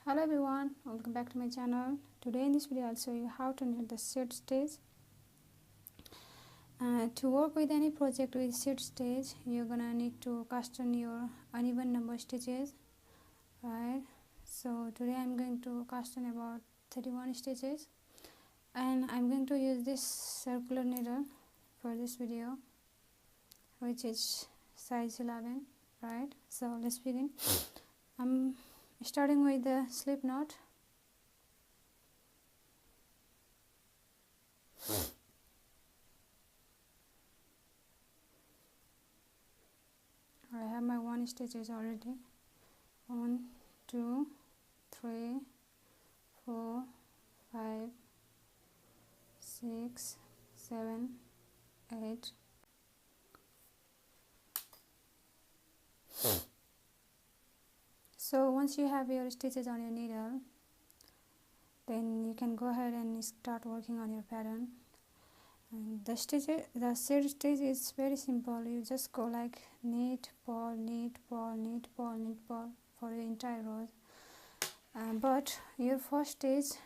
Hello everyone, welcome back to my channel. Today in this video I'll show you how to knit the seed stitch. To work with any project with seed stitch, you're gonna need to cast on your uneven number stitches, right? So today I'm going to cast on about 31 stitches, and I'm going to use this circular needle for this video, which is size 11, right? So let's begin. I'm starting with the slip knot. I have my 1 stitches already. 1 2 3 4 5 6 7 8. So once you have your stitches on your needle, then you can go ahead and start working on your pattern. And the seed stitch is very simple. You just go like knit, purl, knit, purl, knit, purl, knit, purl for the entire row. But your first stitch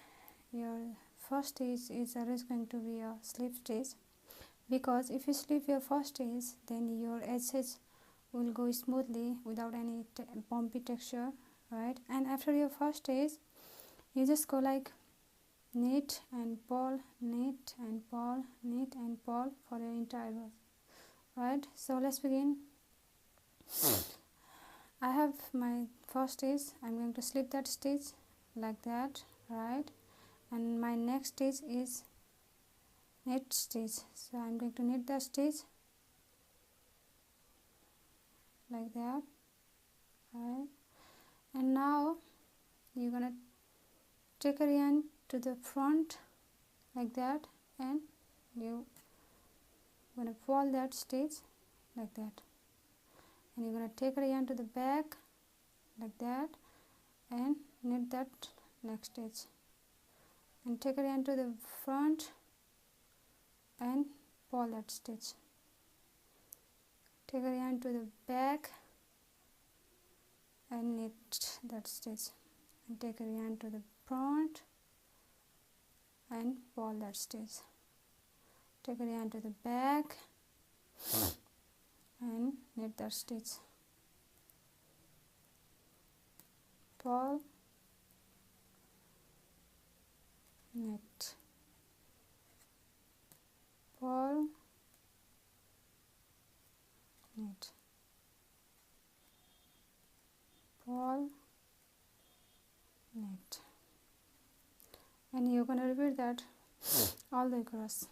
is always going to be a slip stitch, because if you slip your first stitch, then your edges will go smoothly without any bumpy texture, right? And after your first stitch, you just go like knit and purl, knit and purl, knit and purl for your entire row, right? So let's begin. I have my first stitch. I'm going to slip that stitch like that, right? And my next stitch is knit stitch, so I'm going to knit the stitch like that, right? And now you're gonna take a yarn to the front like that, and you're gonna purl that stitch like that, and you're gonna take a yarn to the back like that and knit that next stitch, and take a yarn to the front and purl that stitch, take a yarn to the back and knit that stitch, and take a yarn to the front and purl that stitch, take a yarn to the back and knit that stitch, purl, knit, purl, knit, purl, knit, and you're going to repeat that all the way across.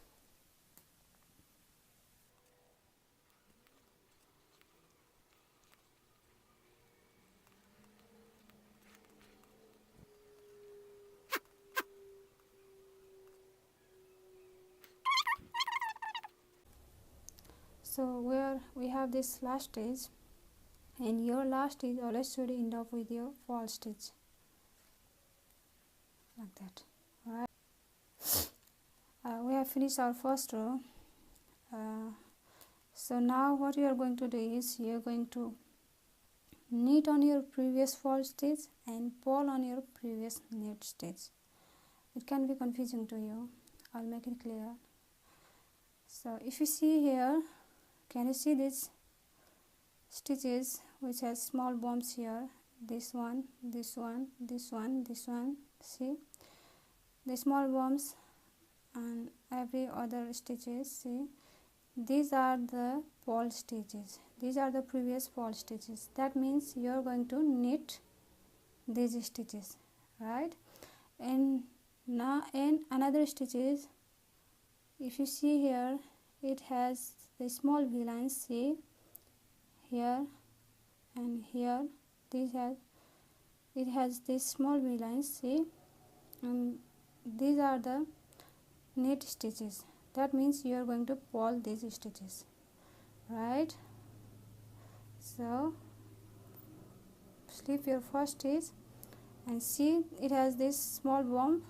So where we have this last stitch, and your last stitch always should end up with your false stitch like that, right? We have finished our first row. So now what you are going to do is you are going to knit on your previous false stitch and purl on your previous knit stitch. It can be confusing to you. I'll make it clear. So if you see here, can you see these stitches which has small bumps here? This one, this one, this one, this one. See the small bumps, and every other stitches. See, these are the purl stitches. These are the previous purl stitches. That means you are going to knit these stitches, right? And now in another stitches, if you see here, it has the small V lines. See here and here, it has these small V lines. See, and these are the knit stitches. That means you are going to purl these stitches, right? So slip your first stitch and see it has this small bump,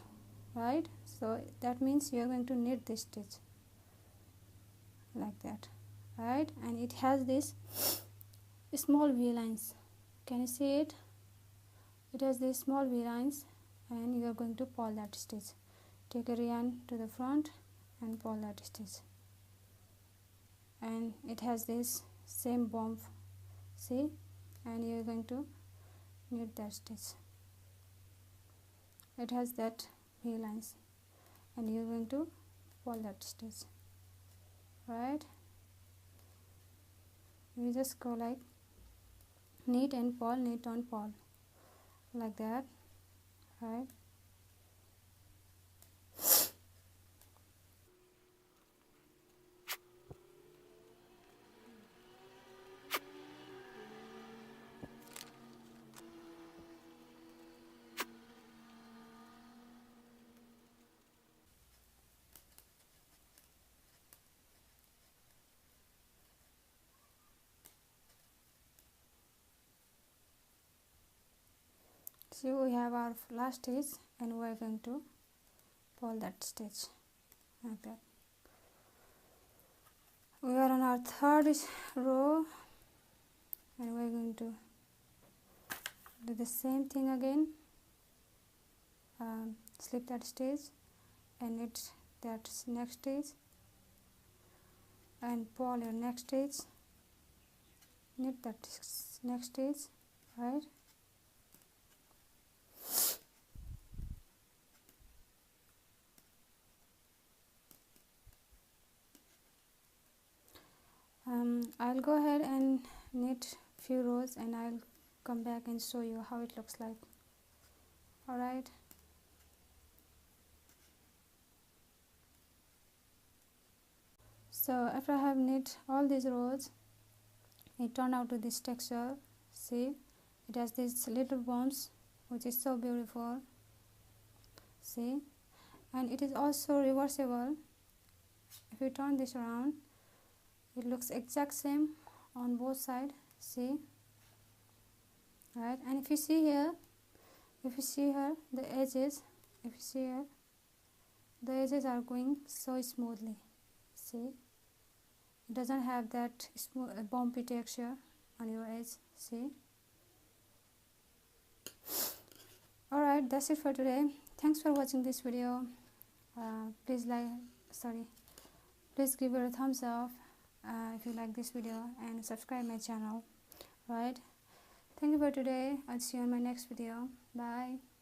right? So that means you are going to knit this stitch like that, right? And it has this small V lines. Can you see it? it has these small V lines, and you are going to purl that stitch. Take a yarn to the front and purl that stitch, and it has this same bump, see, and you are going to knit that stitch. It has that V lines, and you are going to purl that stitch, right? You just go like knit and purl, knit and purl, like that, right? So we have our last stitch, and we are going to purl that stitch like that. We are on our third row, and we are going to do the same thing again. Slip that stitch and knit that next stitch, and purl your next stitch, knit that next stitch, right? I'll go ahead and knit few rows, and I'll come back and show you how it looks like. Alright, so after I have knit all these rows, it turned out to this texture. See, it has these little bumps, which is so beautiful. See, and it is also reversible. If you turn this around, it looks exact same on both sides. See, right? And if you see here, the edges, if you see here, the edges are going so smoothly. See, it doesn't have that smooth bumpy texture on your edge. See. Alright, that's it for today. Thanks for watching this video. Please give it a thumbs up if you like this video, and subscribe my channel. Right, thank you for today. I'll see you on my next video. Bye.